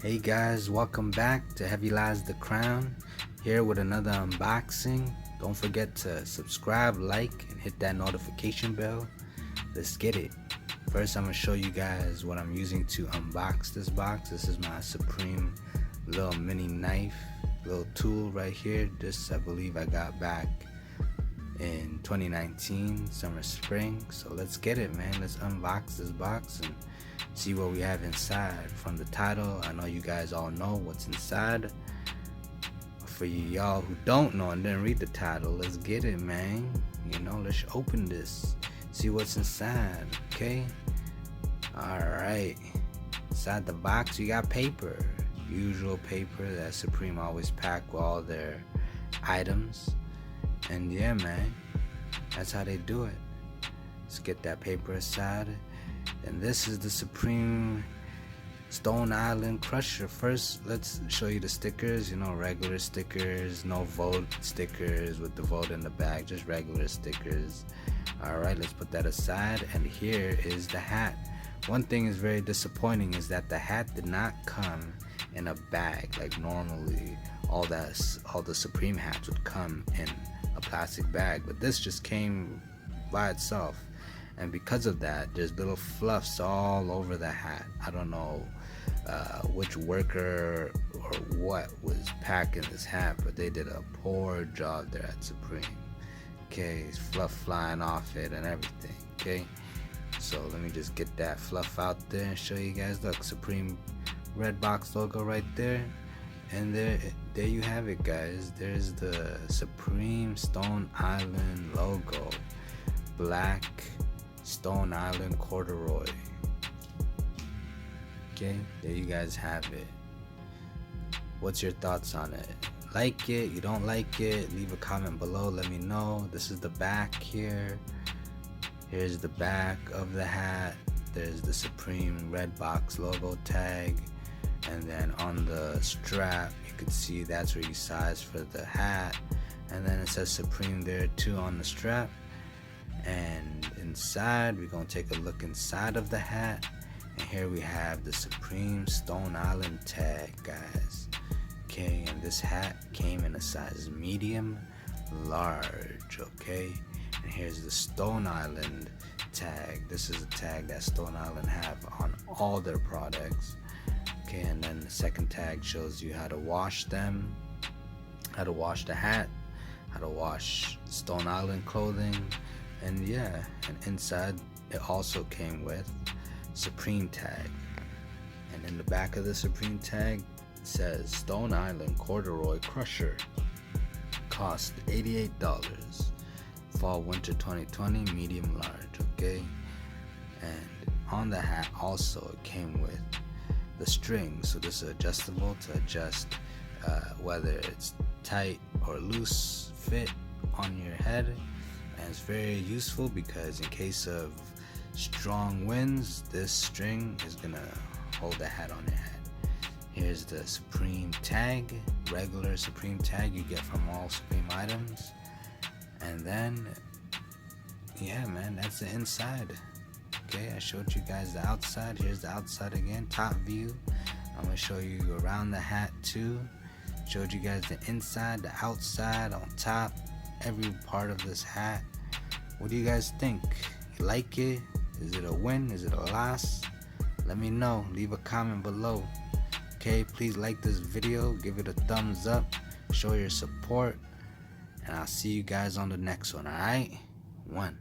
Hey guys, welcome back to Heavy Lies the Crown, here with another unboxing. Don't forget to subscribe, like, and hit that notification bell. Let's get it. First, I'm going to show you guys what I'm using to unbox this box. This is my Supreme little mini knife, little tool right here. This I believe I got back in 2019, summer, spring. So let's get it, man. Let's unbox this box and see what we have inside. From the title, I know you guys all know what's inside. For y'all who don't know and didn't read the title, let's get it, man. Let's open this, see what's inside. Okay, alright. Inside the box you got paper, usual paper that Supreme always pack with all their items. And yeah, man, that's how they do it. Let's get that paper aside. And this is the Supreme Stone Island Crusher. First, let's show you the stickers. Regular stickers, no vote stickers with the vote in the back, just regular stickers. Alright, let's put that aside. And here is the hat. One thing is very disappointing is that the hat did not come in a bag like normally all the Supreme hats would come in a plastic bag, but this just came by itself. And because of that, there's little fluffs all over the hat. I don't know which worker or what was packing this hat, but they did a poor job there at Supreme. Okay, it's fluff flying off it and everything. Okay, so let me just get that fluff out there and show you guys. Look, Supreme red box logo right there. And there you have it, guys. There's the Supreme Stone Island logo, black Stone Island corduroy. Okay, there you guys have it. What's your thoughts on it? Like it? You don't like it? Leave a comment below, let me know. This is the back here. Here's the back of the hat. There's the Supreme red box logo tag. And then on the strap, you can see that's where you size for the hat. And then it says Supreme there too on the strap. And inside, we're gonna take a look inside of the hat. And here we have the Supreme Stone Island tag, guys. Okay, and this hat came in a size medium large. Okay, and here's the Stone Island tag. This is a tag that Stone Island have on all their products. Okay, and then the second tag shows you how to wash them, how to wash the hat, how to wash Stone Island clothing. And yeah, and inside it also came with Supreme tag. And in the back of the Supreme tag it says Stone Island Corduroy Crusher, cost $88, fall winter 2020, medium large. Okay, and on the hat also it came with the string, so this is adjustable to adjust whether it's tight or loose fit on your head. And it's very useful because in case of strong winds, this string is gonna hold the hat on your head. Here's the Supreme tag, regular Supreme tag you get from all Supreme items. And then yeah, man, that's the inside. Okay, I showed you guys the outside. Here's the outside again, top view. I'm gonna show you around the hat too. Showed you guys the inside, the outside, on top, every part of this hat. What do you guys think? You like it? Is it a win? Is it a loss? Let me know. Leave a comment below. Okay, please like this video, give it a thumbs up, show your support, and I'll see you guys on the next one. Alright? 1